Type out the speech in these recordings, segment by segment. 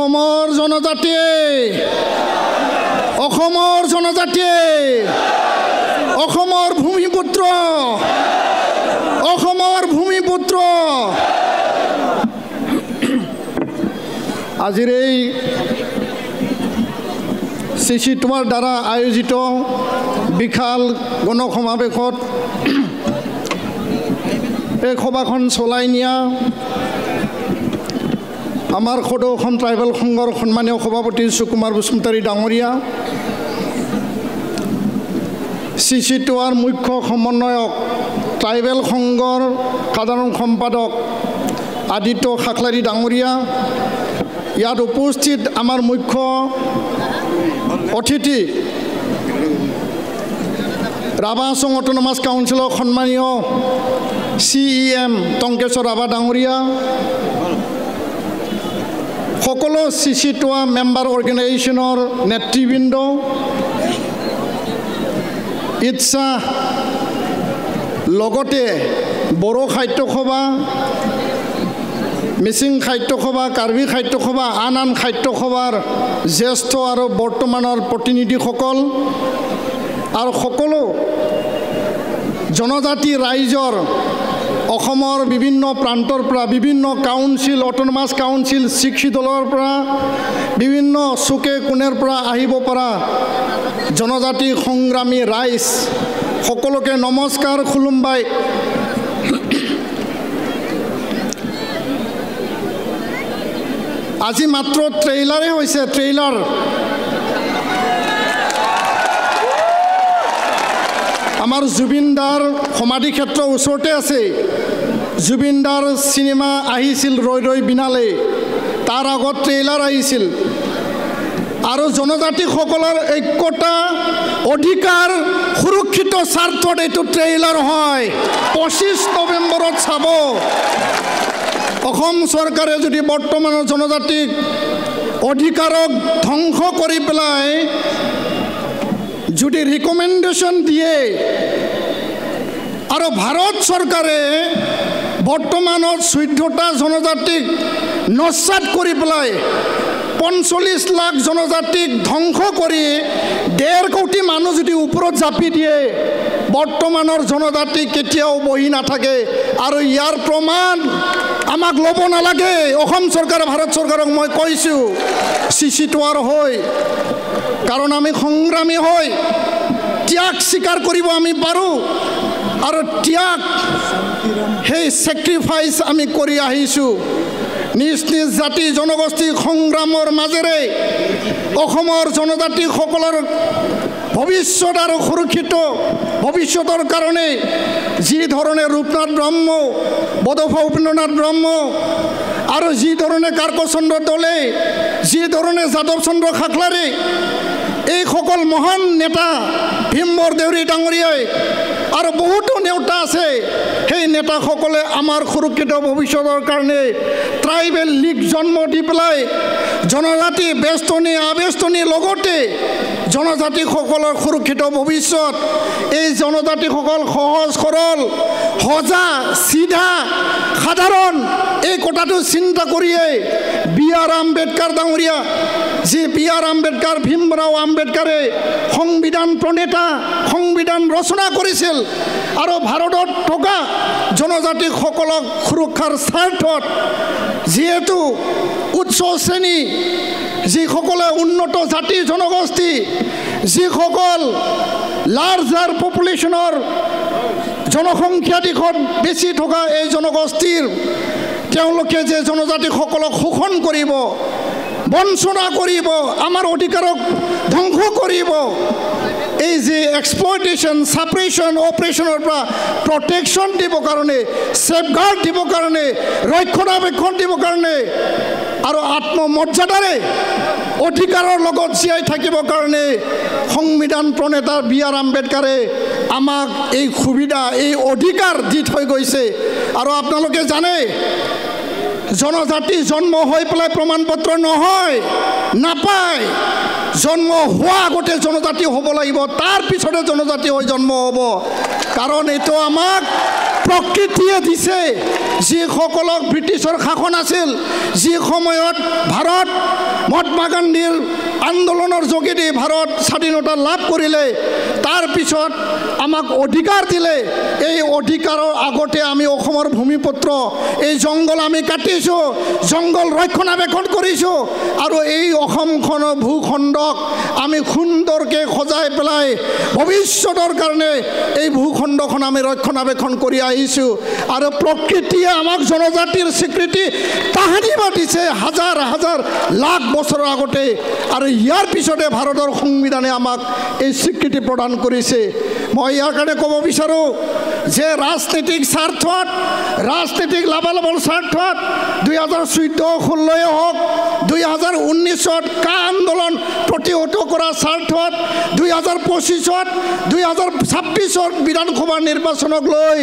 অসমৰ জনজাতিয়ে অসমৰ জনজাতিয়ে অসমৰ ভূমিপুত্ৰ অসমৰ ভূমিপুত্ৰ আজিৰ এই চিচিটোৱাৰ দ্বাৰা আয়োজিত বিশাল গণসমাৱেশত এই সভাখন চলাই নিয়া আমাৰ সদৌ অসম ট্ৰাইবেল সংঘৰ সন্মানীয় সভাপতি সুকুমাৰ বসুমতাৰী ডাঙৰীয়া, চিচিটোৱাৰ মুখ্য সমন্বয়ক ট্ৰাইবেল সংঘৰ সাধাৰণ সম্পাদক আদিত্য খাখলাৰী ডাঙৰীয়া, ইয়াত উপস্থিত আমাৰ মুখ্য অতিথি ৰাভা আছাম অটোনমাছ কাউন্সিলৰ সন্মানীয় CEM টংকেশ্বৰ ৰাভা ডাঙৰীয়া, সকলো চিচিটোৱা মেম্বাৰ অৰ্গেনাইজেশ্যনৰ নেতৃবৃন্দ, ইচ্ছা লগতে বড়ো সাহিত্য সভা, মিচিং সাহিত্য সভা, কাৰ্বি সাহিত্য সভা, আন আন সাহিত্য সভাৰ জ্যেষ্ঠ আৰু বৰ্তমানৰ প্ৰতিনিধিসকল আৰু সকলো জনজাতি ৰাইজৰ অসমৰ বিভিন্ন প্ৰান্তৰ পৰা, বিভিন্ন কাউন্সিল, অটোনমাছ কাউন্সিল, শিক্ষিত দলৰ পৰা, বিভিন্ন চুকে কোণেৰ পৰা আহিব পৰা জনজাতি সংগ্ৰামী ৰাইজ সকলোকে নমস্কাৰ, খুলুমবাই। আজি মাত্ৰ ট্ৰেইলাৰে হৈছে, ট্ৰেইলাৰ আমাৰ জুবিনদাৰ সমাধি ক্ষেত্ৰ ওচৰতে আছে। জুবিনদাৰ চিনেমা আহিছিল ৰৈ ৰৈ বিনালে, তাৰ আগত ট্ৰেইলাৰ আহিছিল। আৰু জনজাতিসকলৰ ঐক্যতা অধিকাৰ সুৰক্ষিত স্বাৰ্থত এইটো ট্ৰেইলাৰ হয়। 25 নৱেম্বৰত চাব। অসম চৰকাৰে যদি বৰ্তমানৰ জনজাতিক অধিকাৰক ধ্বংস কৰি পেলাই যদি ৰিকমেণ্ডেশ্যন দিয়ে আৰু ভাৰত চৰকাৰে বৰ্তমানত 14টা জনজাতিক নস্যাৎ কৰি পেলাই 45 লাখ জনজাতিক ধ্বংস কৰি 1.5 কোটি মানুহ যদি ওপৰত জাপি দিয়ে, বৰ্তমানৰ জনজাতি কেতিয়াও বহি নাথাকে। আৰু ইয়াৰ প্ৰমাণ আমাক ল'ব নালাগে। অসম চৰকাৰ, ভাৰত চৰকাৰক মই কৈছোঁ চিচিটোৱাৰ হৈ, কাৰণ আমি সংগ্ৰামী হৈ ত্যাগ স্বীকাৰ কৰিব আমি পাৰোঁ আৰু ত্যাগ সেই ছেক্ৰিফাইচ আমি কৰি আহিছোঁ। নিজ নিজ জাতি জনগোষ্ঠী সংগ্ৰামৰ মাজেৰে অসমৰ জনজাতিসকলৰ ভৱিষ্যত আৰু সুৰক্ষিত ভৱিষ্যতৰ কাৰণে যি ধৰণে ৰূপনাথ ব্ৰহ্ম, বডফা উপেন্দ্ৰনাথ ব্ৰহ্ম আৰু যি ধৰণে কাৰ্কচন্দ্ৰ দলে, যি ধৰণে যাদৱ চন্দ্ৰ খাখলাৰী, এইসকল মহান নেতা, ভীমবৰ দেউৰী ডাঙৰীয়াই আৰু বহুতো নেতা আছে, সেই নেতাসকলে আমাৰ সুৰক্ষিত ভৱিষ্যতৰ কাৰণে ট্ৰাইবেল লীগ জন্ম দি পেলাই জনজাতি বেষ্টনী আবেষ্টনীৰ লগতে জনজাতিসকলৰ সুৰক্ষিত ভৱিষ্যত, এই জনজাতিসকল সহজ সৰল, সজা চিধা সাধাৰণ, এই কথাটো চিন্তা কৰিয়ে B.R. আম্বেদকাৰ ডাঙৰীয়া, যি B.R. আম্বেদকাৰ, ভীমৰাও আম্বেদকাৰে সংবিধান প্ৰণেতা, সংবিধান ৰচনা কৰিছিল আৰু ভাৰতত থকা জনজাতিসকলক সুৰক্ষাৰ স্বাৰ্থত যিহেতু উচ্চ শ্ৰেণী, যিসকলে উন্নত জাতি জনগোষ্ঠী, যিসকল লাৰ্জাৰ পপুলেশ্যনৰ জনসংখ্যা দিশত বেছি থকা এই জনগোষ্ঠীৰ তেওঁলোকে যে জনজাতিসকলক শোষণ কৰিব, বঞ্চনা কৰিব, আমাৰ অধিকাৰক ধ্বংস কৰিব, এই যে এক্সপ্লইটেশ্যন, ছাপ্ৰেশ্যন, অপাৰেশ্যনৰ পৰা প্ৰটেকশ্যন দিবৰ কাৰণে, ছেফগাৰ্ড দিবৰ কাৰণে, ৰক্ষণাবেক্ষণ দিবৰ কাৰণে আৰু আত্মমৰ্যাদাৰে অধিকাৰৰ লগত জীয়াই থাকিবৰ কাৰণে সংবিধান প্ৰণেতা B.R. আম্বেদকাৰে আমাক এই সুবিধা, এই অধিকাৰ দি থৈ গৈছে। আৰু আপোনালোকে জানে জনজাতি জন্ম হৈ পেলাই প্ৰমাণপত্ৰ নহয়, নাপায়। জন্ম হোৱা আগতে জনজাতি হ'ব লাগিব, তাৰ পিছতে জনজাতি হৈ জন্ম হ'ব। কাৰণ এইটো আমাক প্ৰকৃতিয়ে দিছে। যিসকলক ব্ৰিটিছৰ শাসন আছিল, যি সময়ত ভাৰত মহাত্মা গান্ধীৰ আন্দোলনৰ যোগেদি ভাৰত স্বাধীনতা লাভ কৰিলে তাৰ পিছত আমাক অধিকাৰ দিলে এই অধিকাৰৰ আগতে আমি অসমৰ ভূমিপুত্ৰ এই জংগল আমি কাটিছো জংগল ৰক্ষণাবেক্ষণ কৰিছো আৰু এই অসমখনৰ ভূখণ্ডক আমি সুন্দৰকৈ সজাই পেলাই ভৱিষ্যতৰ কাৰণে এই ভূখণ্ডখন আমি ৰক্ষণাবেক্ষণ কৰি আহিছো আৰু প্ৰকৃতিয়ে আমাক জনজাতিৰ স্বীকৃতি তাহানিবা দিছে হাজাৰ হাজাৰ লাখ বছৰৰ আগতে আৰু ইয়াৰ পিছতে ভাৰতৰ সংবিধানে আমাক এই স্বীকৃতি প্ৰদান কৰিছে মই ইয়াৰ কাৰণে ক'ব বিচাৰোঁ যে ৰাজনীতিক স্বাৰ্থত ৰাজনীতিক লাভালাভৰ স্বাৰ্থত 2014-16 হওক 2019-ত কা আন্দোলন প্ৰতিহত কৰাৰ স্বাৰ্থত 2025-ত 2026-ত বিধানসভা নিৰ্বাচনক লৈ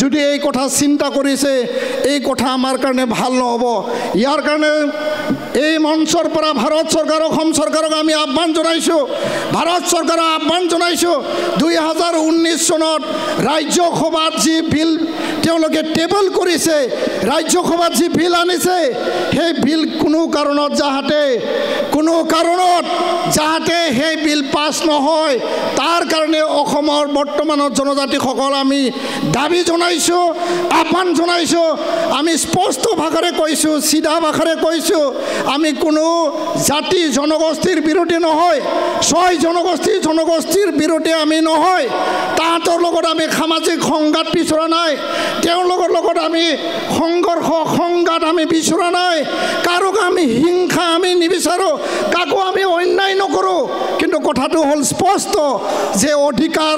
যদি এই কথা চিন্তা কৰিছে এই কথা আমাৰ কাৰণে ভাল নহ'ব ইয়াৰ কাৰণে এই মঞ্চৰ পৰা ভাৰত চৰকাৰ অসম চৰকাৰক আমি আহ্বান জনাইছোঁ ভাৰত চৰকাৰক আহ্বান জনাইছোঁ 2019 চনত ৰাজ্যসভাত যি বিল তেওঁলোকে টেবল কৰিছে ৰাজ্যসভাত যি বিল আনিছে সেই বিল কোনো কাৰণত যাহাতে সেই বিল পাছ নহয় তাৰ কাৰণে অসমৰ বৰ্তমানৰ জনজাতিসকল আমি দাবী জনাইছোঁ আহ্বান জনাইছোঁ আমি স্পষ্ট ভাষাৰে কৈছোঁ চিধা ভাষাৰে কৈছোঁ আমি কোনো জাতি জনগোষ্ঠীৰ বিৰোধী নহয় ছয় জনগোষ্ঠীৰ বিৰোধী আমি নহয় তাহাঁতৰ লগত আমি সামাজিক সংঘাত বিচৰা নাই তেওঁলোকৰ লগত আমি সংঘাত আমি বিচৰা নাই কাৰোক আমি হিংসা আমি নিবিচাৰোঁ কাকো আমি অন্যায় নকৰোঁ কিন্তু কথাটো হ'ল স্পষ্ট যে অধিকাৰ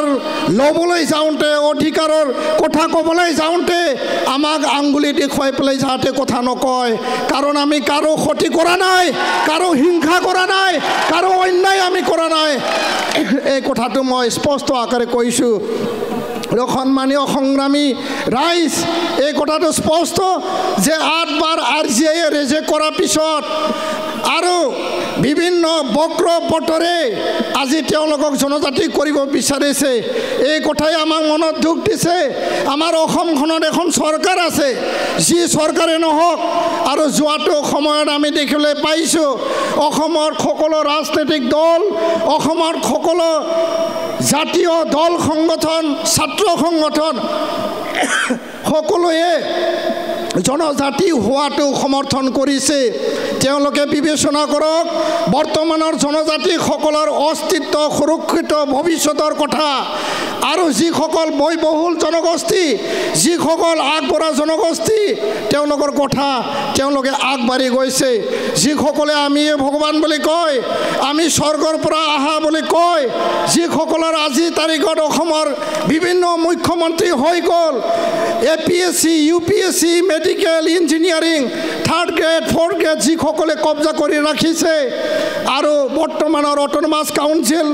ল'বলৈ যাওঁতে অধিকাৰৰ কথা ক'বলৈ যাওঁতে আমাক আঙুলি দেখুৱাই পেলাই যাতে কথা নকয় কাৰণ আমি কাৰো ক্ষতি কৰা নাই কাৰো হিংসা কৰা নাই কাৰো অন্যায় আমি কৰা নাই এই কথাটো মই স্পষ্ট আকাৰে কৈছোঁ সন্মানীয় সংগ্ৰামী ৰাইজ এই কথাটো স্পষ্ট যে 8 বাৰ RGI ৰেজেক্ট কৰাৰ পিছত আৰু বিভিন্ন বক্ৰ পটৰে আজি তেওঁলোকক জনজাতি কৰিব বিচাৰিছে এই কথাই আমাক মনত দুখ দিছে আমাৰ অসমখনত এখন চৰকাৰ আছে যি চৰকাৰে নহওক আৰু যোৱাটো সময়ত আমি দেখিবলৈ পাইছোঁ অসমৰ সকলো ৰাজনৈতিক দল অসমৰ সকলো জাতীয় দল সংগঠন ছাত্ৰ সংগঠন সকলোৱে জনজাতি হোৱাটো সমৰ্থন কৰিছে তেওঁলোকে বিবেচনা কৰক বৰ্তমানৰ জনজাতিসকলৰ অস্তিত্ব সুৰক্ষিত ভৱিষ্যতৰ কথা আৰু যিসকল ব্যয়বহুল জনগোষ্ঠী যিসকল আগবঢ়া জনগোষ্ঠী তেওঁলোকৰ কথা তেওঁলোকে আগবাঢ়ি গৈছে যিসকলে আমি ভগৱান বুলি কয় আমি স্বৰ্গৰ পৰা আহা বুলি কয় যিসকলৰ আজি তাৰিখত অসমৰ বিভিন্ন মুখ্যমন্ত্ৰী হৈ গ'ল APSC UPSC medical engineering 3rd grade 4th grade যিসকলে কব্জা কৰি ৰাখিছে আৰু বৰ্তমানৰ অট'নমাছ কাউন্সিল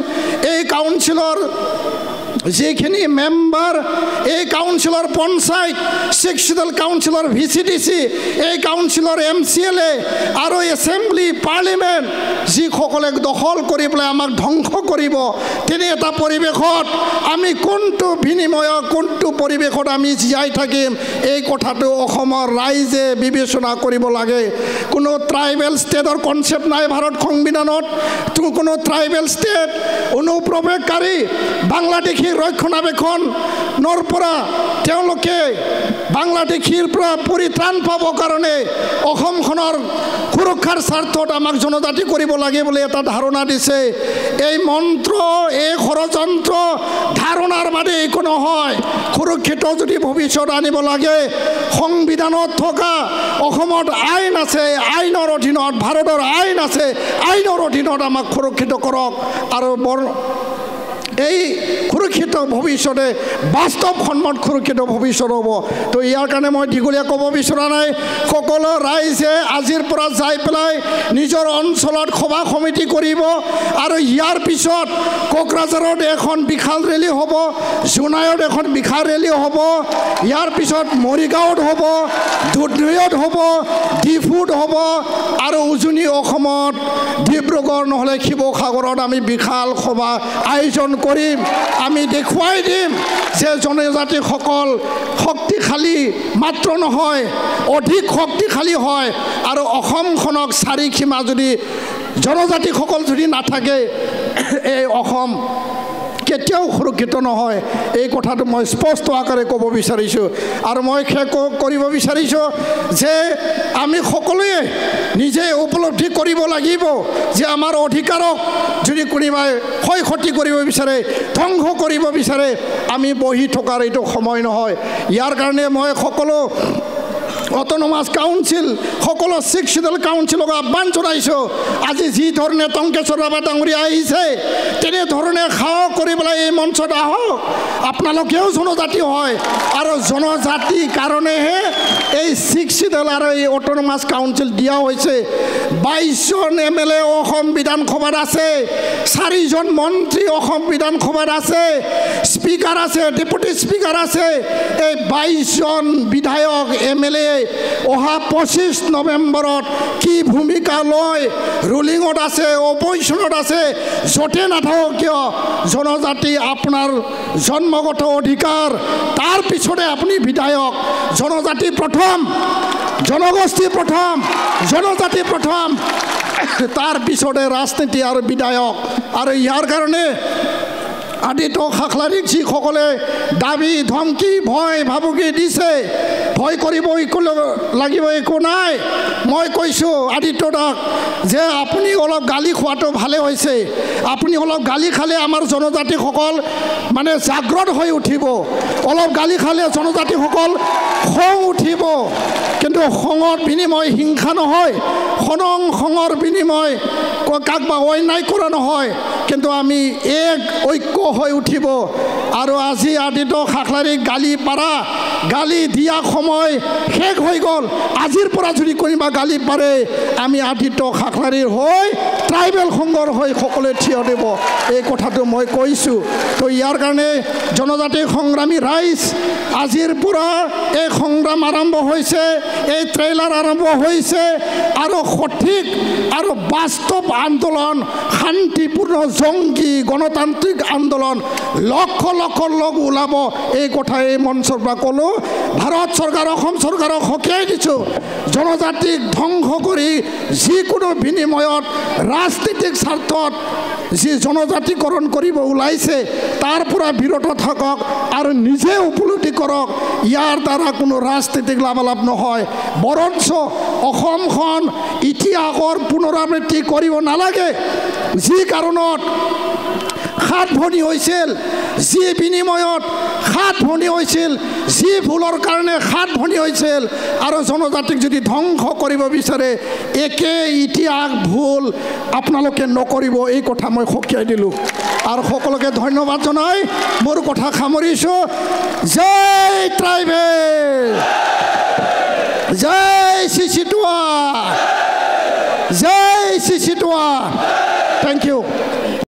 এই কাউন্সিলৰ যিখিনি মেম্বাৰ এই কাউন্সিলৰ পঞ্চায়ত সেকশ্যনেল কাউন্সিলৰ VCDC এই কাউন্সিলৰ MCLA আৰু এছেম্বলি পাৰ্লিমেণ্ট যিসকলে দখল কৰি পেলাই আমাক ধ্বংস কৰিব তেনে এটা পৰিৱেশত আমি কোনটো বিনিময়ত কোনটো পৰিৱেশত আমি জীয়াই থাকিম এই কথাটো অসমৰ ৰাইজে বিবেচনা কৰিব লাগে কোনো ট্ৰাইবেল ষ্টেটৰ কনচেপ্ট নাই ভাৰত সংবিধানত কোনো ট্ৰাইবেল ষ্টেট অনুপ্ৰৱেশকাৰী বাংলাদেশী ৰক্ষণাবেক্ষণৰ পৰা তেওঁলোকে বাংলাদেশীৰ পৰা পৰিত্ৰাণ পাবৰ কাৰণে অসমখনৰ সুৰক্ষাৰ স্বাৰ্থত আমাক জনজাতি কৰিব লাগে বুলি এটা ধাৰণা দিছে এই মন্ত্ৰ এই ষড়যন্ত্ৰ ধাৰণাৰ বাদে একো নহয় সুৰক্ষিত যদি ভৱিষ্যত আনিব লাগে সংবিধানত থকা অসমত আইন আছে আইনৰ অধীনত ভাৰতৰ আইন আছে আইনৰ অধীনত আমাক সুৰক্ষিত কৰক আৰু এই সুৰক্ষিত ভৱিষ্যতে বাস্তৱসন্মত সুৰক্ষিত ভৱিষ্যত হ'ব তো ইয়াৰ কাৰণে মই দীঘলীয়া ক'ব বিচৰা নাই সকলো ৰাইজে আজিৰ পৰা যাই পেলাই নিজৰ অঞ্চলত সভা সমিতি কৰিব আৰু ইয়াৰ পিছত কোকৰাঝাৰত এখন বিশাল ৰেলী হ'ব জোনাইত এখন বিশাল ৰেলী হ'ব ইয়াৰ পিছত মৰিগাঁৱত হ'ব দুধনৈত হ'ব ডিফুত হ'ব আৰু উজনি অসমত ডিব্ৰুগড় নহ'লে শিৱসাগৰত আমি বিশাল সভা আয়োজন কৰিম আমি দেখুৱাই দিম যে জনজাতিসকল শক্তিশালী মাত্ৰ নহয় অধিক শক্তিশালী হয় আৰু অসমখনক চাৰিসীমা যদি জনজাতিসকল যদি নাথাকে এই অসম কেতিয়াও সুৰক্ষিত নহয়। এই কথাটো মই স্পষ্ট আকাৰে ক'ব বিচাৰিছোঁ। আৰু মই শেষ কৰিব বিচাৰিছোঁ যে আমি সকলোৱে নিজে উপলব্ধি কৰিব লাগিব যে আমাৰ অধিকাৰক যদি কোনোবাই ক্ষয় ক্ষতি কৰিব বিচাৰে, ধ্বংস কৰিব বিচাৰে, আমি বহি থকাৰ এইটো সময় নহয়। ইয়াৰ কাৰণে মই সকলো অটোনমাস কাউন্সিল সকলো 6 শিডিউল কাউন্সিলক আহ্বান জনাইছোঁ, আজি যি ধৰণে টংকেশ্বৰ ৰাভা ডাঙৰীয়া আহিছে তেনেধৰণে সাহস কৰি পেলাই এই মঞ্চত আহক। আপোনালোকেও জনজাতি হয় আৰু জনজাতিৰ কাৰণেহে এই 6 শিডিউল আৰু এই অটোনমাস কাউন্সিল দিয়া হৈছে। 22জন MLA অসম বিধানসভাত আছে, 4জন মন্ত্ৰী অসম বিধানসভাত আছে, স্পিকাৰ আছে, ডেপুটি স্পিকাৰ আছে। এই 22জন বিধায়ক MLA অহা 25 নৱেম্বৰত কি ভূমিকা লয়, ৰুলিঙত আছে, অপজিশ্যনত আছে, য'তে নাথাকক কিয় জনজাতি আপোনাৰ জন্মগত অধিকাৰ, তাৰ পিছতে আপুনি বিধায়ক। জনজাতি প্ৰথম, জনগোষ্ঠী প্ৰথম, জনজাতি প্ৰথম, তাৰ পিছতে ৰাজনীতি আৰু বিধায়ক। আৰু ইয়াৰ কাৰণে আদিত্য খাখলাৰীক যিসকলে দাবী ধমকি ভয় ভাবুকি দিছে, ভয় কৰিব লাগিব একো নাই। মই কৈছোঁ আদিত্য দাক যে আপুনি অলপ গালি খোৱাটো ভালে হৈছে। আপুনি অলপ গালি খালে আমাৰ জনজাতিসকল মানে জাগ্ৰত হৈ উঠিব। অলপ গালি খালে জনজাতিসকল খং উঠিব। কিন্তু খঙৰ বিনিময় হিংসা নহয়, খঙৰ বিনিময় কাকবা অন্যায় কৰা নহয়, কিন্তু আমি এক ঐক্য হৈ উঠিব। আৰু আজি আদিত্য খাখলাৰীক গালি পাৰা, গালি দিয়া সময় শেষ হৈ গ'ল। আজিৰ পৰা যদি কোনোবা গালি পাৰে আমি আদিত্য খাখলাৰীৰ হৈ ট্ৰাইবেল সংঘৰ হৈ সকলোৱে থিয় দিব। এই কথাটো মই কৈছোঁ। তো ইয়াৰ কাৰণে জনজাতি সংগ্ৰামী ৰাইজ আজিৰ পৰা এই সংগ্ৰাম আৰম্ভ হৈছে, এই ট্ৰেইলাৰ আৰম্ভ হৈছে। আৰু সঠিক আৰু বাস্তৱ আন্দোলন, শান্তিপূৰ্ণ জংগী গণতান্ত্ৰিক আন্দোলন লক্ষ লক্ষ লোক ওলাব। এই কথা এই মঞ্চৰ পৰা ক'লোঁ। ভাৰত চৰকাৰ, অসম চৰকাৰক সকীয়াই দিছোঁ, জনজাতিক ধ্বংস কৰি যিকোনো বিনিময়ত ৰাজনীতিক স্বাৰ্থত যি জনজাতিকৰণ কৰিব ওলাইছে তাৰ পৰা বিৰত থাকক আৰু নিজে উপলব্ধি কৰক ইয়াৰ দ্বাৰা কোনো ৰাজনীতিক লাভালাভ নহয়। বৰঞ্চ অসমখন ইতিহাসৰ পুনৰাবৃত্তি কৰিব নালাগে। যি কাৰণত 7 ভনী হৈছিল, যি বিনিময়ত 7 ভনী হৈছিল, যি ভুলৰ কাৰণে 7 ভনী হৈছিল, আৰু জনজাতিক যদি ধ্বংস কৰিব বিচাৰে একে ইতিহাস ভুল আপোনালোকে নকৰিব। এই কথা মই সকীয়াই দিলোঁ আৰু সকলোকে ধন্যবাদ জনাই মোৰ কথা সামৰিছোঁ। জয় ট্ৰাইবেল, জয় চিচিটোৱা, জয় চিচিটোৱা।